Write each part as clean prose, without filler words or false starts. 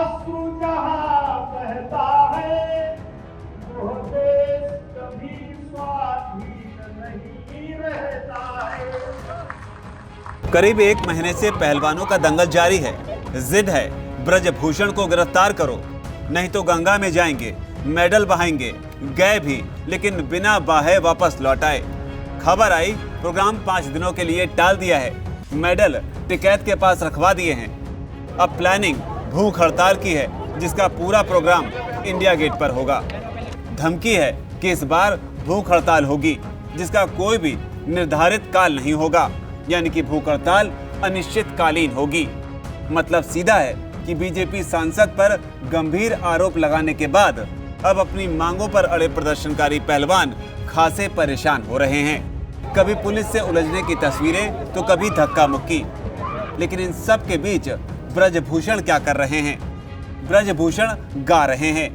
अश्रु जहाँ बहता है वो देश कभी स्वाधीन नहीं रहता है। करीब 1 महीने से पहलवानों का दंगल जारी है। जिद है ब्रजभूषण को गिरफ्तार करो, नहीं तो गंगा में जाएंगे, मेडल बहाएंगे। गए भी, लेकिन बिना बाहे वापस लौट आए। खबर आई प्रोग्राम 5 दिनों के लिए टाल दिया है, मेडल टिकैत के पास रखवा दिए हैं। अब प्लानिंग भूख हड़ताल की है, जिसका पूरा प्रोग्राम इंडिया गेट पर होगा। धमकी है कि इस बार भूख हड़ताल होगी, जिसका कोई भी निर्धारित काल नहीं होगा, यानी कि भूख हड़ताल अनिश्चितकालीन होगी। मतलब सीधा है कि बीजेपी सांसद पर गंभीर आरोप लगाने के बाद अब अपनी मांगों पर अड़े प्रदर्शनकारी पहलवान खासे परेशान हो रहे हैं। कभी पुलिस से उलझने की तस्वीरें, तो कभी धक्का मुक्की। लेकिन इन सब के बीच ब्रजभूषण क्या कर रहे हैं? ब्रजभूषण गा रहे हैं।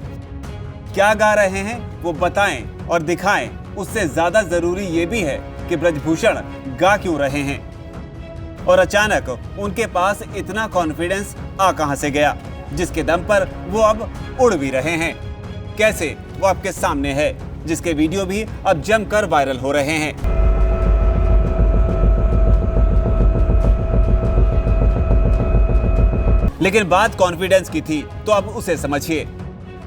क्या गा रहे हैं वो बताएं और दिखाएं। उससे ज्यादा जरूरी ये भी है कि ब्रजभूषण गा क्यों रहे हैं और अचानक उनके पास इतना कॉन्फिडेंस आ कहां से गया, जिसके दम पर वो अब उड़ भी रहे हैं। कैसे, वो आपके सामने है, जिसके वीडियो भी अब जमकर वायरल हो रहे हैं। लेकिन बात कॉन्फिडेंस की थी, तो अब उसे समझिए।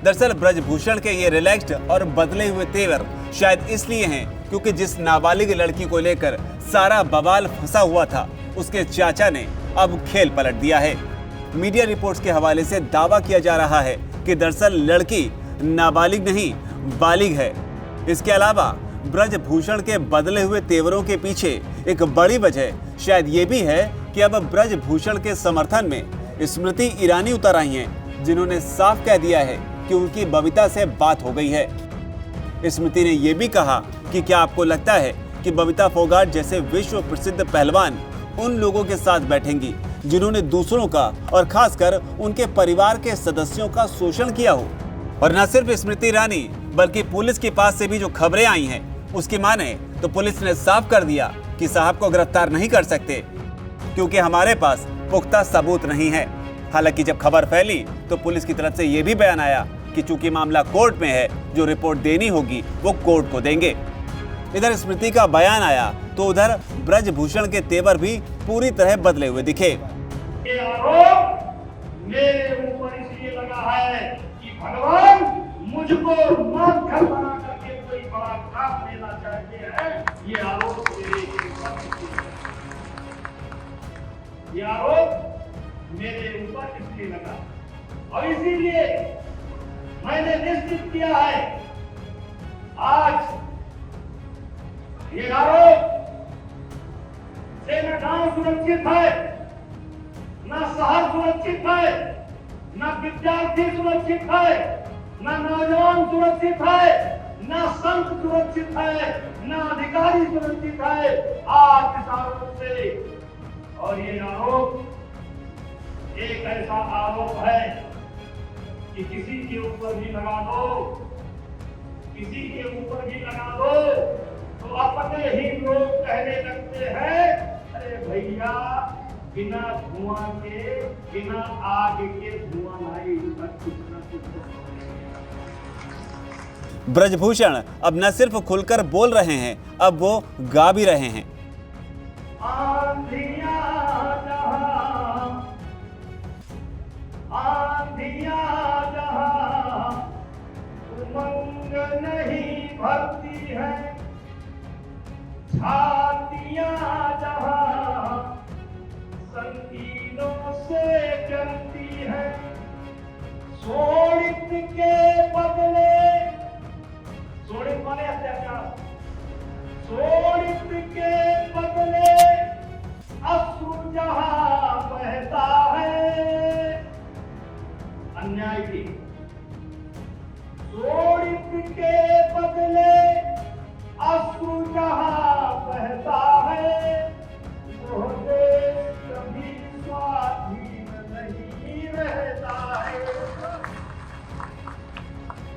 दरअसल ब्रजभूषण के ये रिलैक्स्ड और बदले हुए तेवर शायद इसलिए हैं क्योंकि जिस नाबालिग लड़की को लेकर सारा बवाल फंसा हुआ था, उसके चाचा ने अब खेल पलट दिया है। मीडिया रिपोर्ट्स के हवाले से दावा किया जा रहा है कि दरअसल लड़की नाबालिग नहीं, बालिग है। इसके अलावा ब्रजभूषण के बदले हुए तेवरों के पीछे एक बड़ी वजह शायद ये भी है कि अब ब्रजभूषण के समर्थन में स्मृति ईरानी उतर आई हैं, जिन्होंने साफ कह दिया है कि उनकी बबीता से बात हो गई है। स्मृति ने यह भी कहा कि क्या आपको लगता है कि बबीता फोगाट जैसे विश्व प्रसिद्ध पहलवान उन लोगों के साथ बैठेंगी जिन्होंने दूसरों का और खासकर उनके परिवार के सदस्यों का शोषण किया हो? और न सिर्फ स्मृति ईरानी बल्कि पुलिस के पास से भी जो खबरें आई हैं, उसकी माने तो पुलिस ने साफ कर दिया कि साहब को गिरफ्तार नहीं कर सकते क्योंकि हमारे पास पुख्ता सबूत नहीं है। हालांकि जब खबर फैली तो पुलिस की तरफ से यह भी बयान आया कि चूंकि मामला कोर्ट में है, जो रिपोर्ट देनी होगी वो कोर्ट को देंगे। इधर स्मृति का बयान आया तो उधर ब्रजभूषण के तेवर भी पूरी तरह बदले हुए दिखे। ये आरोप मेरे ऊपर इसलिए लगा है कि भगवान मुझको मानकर बना करके कोई बड़ा काम देना चाहते हैं। ये आरोप मेरे ऊपर इसलिए लगा और इसीलिए मैंने निश्चित किया है आज ये आरोप से न गांव सुरक्षित है, न शहर सुरक्षित है, न विद्यार्थी सुरक्षित है, न नौजवान सुरक्षित है, न संत सुरक्षित है, न अधिकारी सुरक्षित है आज इस आरोप से। और ये आरोप एक ऐसा आरोप है कि किसी के ऊपर भी लगा दो, किसी के ऊपर भी लगा दो तो अपने ही लोग कहने लगते हैं, अरे भैया बिना धुआं के, बिना आग के धुआं नहीं, कुछ ना कुछ। ब्रजभूषण अब न सिर्फ खुलकर बोल रहे हैं, अब वो गा भी रहे हैं। आंधियां जहां उमंग नहीं भरती है, छातियां जहां संगीनों से जलती है, शोणित के बदले, शोणित माने अत्याचार, शोणित के बदले अश्रु जहां बहता है, अन्याय की, शोणित के बदले अश्रु जहां बहता है, वो देश कभी स्वाधीन नहीं रहता है।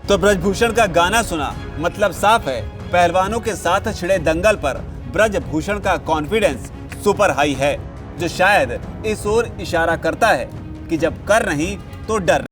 तो ब्रजभूषण का गाना सुना, मतलब साफ है पहलवानों के साथ छिड़े दंगल पर ब्रजभूषण का कॉन्फिडेंस सुपर हाई है, जो शायद इस ओर इशारा करता है कि जब कर नहीं तो डर